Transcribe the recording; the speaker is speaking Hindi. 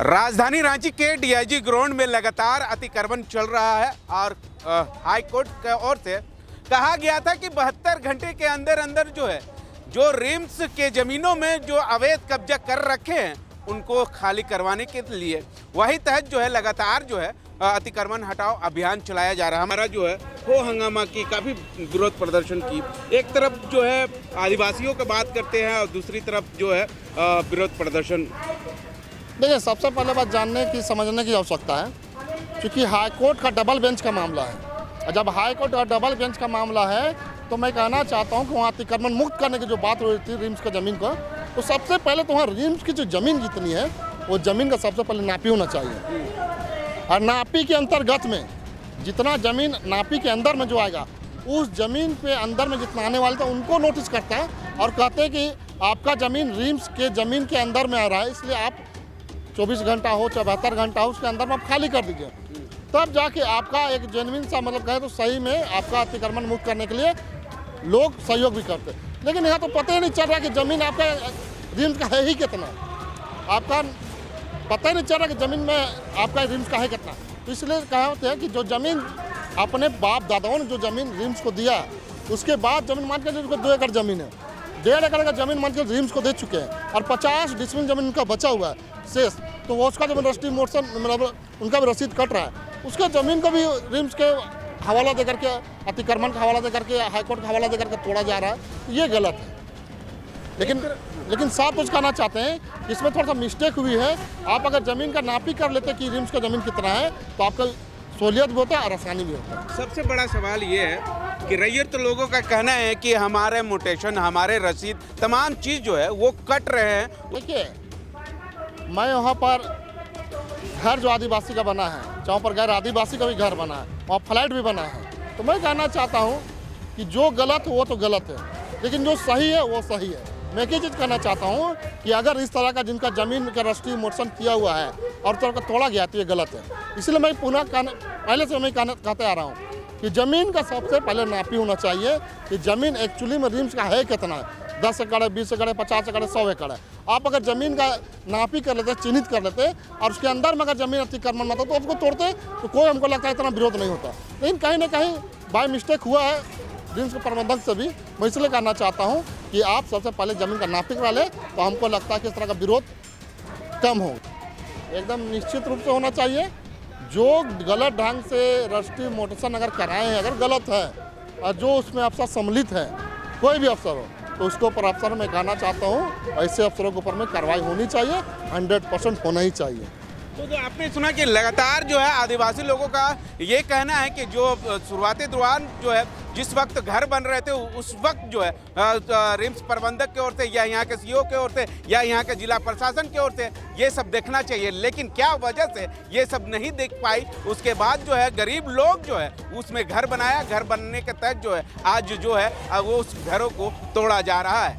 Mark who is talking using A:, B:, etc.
A: राजधानी रांची के डीआईजी ग्राउंड में लगातार अतिक्रमण चल रहा है और हाई कोर्ट की ओर से कहा गया था कि 72 घंटे के अंदर अंदर जो रिम्स के जमीनों में जो अवैध कब्जा कर रखे हैं उनको खाली करवाने के लिए वही तहत लगातार अतिक्रमण हटाओ अभियान चलाया जा रहा है। हमारा हो हंगामा की काफ़ी विरोध प्रदर्शन की, एक तरफ आदिवासियों की बात करते हैं और दूसरी तरफ विरोध प्रदर्शन।
B: देखिए, सबसे पहले बात जानने की समझने की आवश्यकता है, क्योंकि हाई कोर्ट का डबल बेंच का मामला है। और जब हाई कोर्ट का डबल बेंच का मामला है तो मैं कहना चाहता हूं कि वहाँ अतिक्रमण मुक्त करने की जो बात हो रही थी रिम्स का ज़मीन को, तो सबसे पहले तो वहाँ रिम्स की जो ज़मीन जितनी है वो ज़मीन का सबसे पहले नापी होना चाहिए। और नापी के अंतर्गत में जितना ज़मीन नापी के अंदर में जो आएगा उस ज़मीन पे अंदर में जितना आने वाला था उनको नोटिस करता है और कहते हैं कि आपका ज़मीन रिम्स के ज़मीन के अंदर में आ रहा है, इसलिए आप 24 घंटा हो 72 घंटा हो उसके अंदर में आप खाली कर दीजिए। तब जाके आपका एक जेन्युइन सा मतलब कहे तो सही में आपका अतिक्रमण मुक्त करने के लिए लोग सहयोग भी करते। लेकिन यहाँ तो पता ही नहीं चल रहा कि ज़मीन आपका रिम्स का है ही कितना, आपका पता ही नहीं चल रहा कि ज़मीन में आपका रिम्स का है कितना। तो इसलिए कहते हैं कि जो ज़मीन अपने बाप दादाओं ने जो ज़मीन रिम्स को दिया उसके बाद ज़मीन मान के उसको 2 एकड़ ज़मीन है, 1.5 एकड़ का ज़मीन मान के रिम्स को दे चुके हैं और 50 डिसमिल ज़मीन उनका बचा हुआ है शेष, तो वो उसका जब रजिस्ट्री मोशन मतलब उनका भी रसीद कट रहा है, उसके ज़मीन को भी रिम्स के हवाला दे करके अतिक्रमण का हवाला दे करके हाईकोर्ट का हवाला दे करके तोड़ा जा रहा है, ये गलत है। लेकिन साथ कुछ कहना चाहते हैं कि इसमें थोड़ा सा मिस्टेक हुई है। आप अगर ज़मीन का नापी कर लेते कि रिम्स का ज़मीन कितना है तो आपका सहूलियत भी होता है और आसानी भी होता है।
A: सबसे बड़ा सवाल ये है कि रैयत लोगों का कहना है कि हमारे मोटेशन, हमारे रसीद, तमाम चीज़ वो कट रहे हैं।
B: देखिए, मैं वहाँ पर घर जो आदिवासी का बना है, जहाँ पर गैर आदिवासी का भी घर बना है, वहाँ फ्लैट भी बना है, तो मैं कहना चाहता हूँ कि जो गलत वो तो गलत है, लेकिन जो सही है वो सही है। मैं एक ही चीज़ कहना चाहता हूँ कि अगर इस तरह का जिनका ज़मीन का रजिस्ट्री मोशन किया हुआ है और तरह का तोड़ा गया तो ये गलत है। इसलिए मैं पहले से मैं कहते आ रहा हूँ कि ज़मीन का सबसे पहले नापी होना चाहिए कि ज़मीन एक्चुअली में रिम्स का है कितना है, 10 एकड़ है, 20 एकड़ है, 50 एकड़ है, 100 एकड़ है। आप अगर ज़मीन का नापी कर लेते, चिन्हित कर लेते और उसके अंदर में अगर ज़मीन अतिक्रमण में था तो उसको तोड़ते तो कोई हमको लगता है इतना विरोध नहीं होता। लेकिन कहीं ना कहीं बाय मिस्टेक हुआ है रिम्स के प्रबंधक से भी। मैं इसलिए कहना चाहता हूँ कि आप सबसे पहले ज़मीन का नापी करा ले तो हमको लगता है कि इस तरह का विरोध कम हो। एकदम निश्चित रूप से होना चाहिए। जो गलत ढंग से रजिस्ट्री मोटेशन अगर कराए हैं, अगर गलत है और जो उसमें अफसर सम्मिलित है, कोई भी अफसर हो, तो उसके ऊपर अफसर मैं कहना चाहता हूँ ऐसे अफसरों के ऊपर में कार्रवाई होनी चाहिए, 100% होना ही चाहिए।
A: तो आपने सुना कि लगातार आदिवासी लोगों का ये कहना है कि जो शुरुआती दौरान जिस वक्त घर बन रहे थे उस वक्त रिम्स प्रबंधक की ओर से या यहाँ के सीईओ की ओर से या यहाँ के जिला प्रशासन की ओर से ये सब देखना चाहिए, लेकिन क्या वजह से ये सब नहीं देख पाई। उसके बाद गरीब लोग उसमें घर बनाया, घर बनने के तहत आज वो उस घरों को तोड़ा जा रहा है।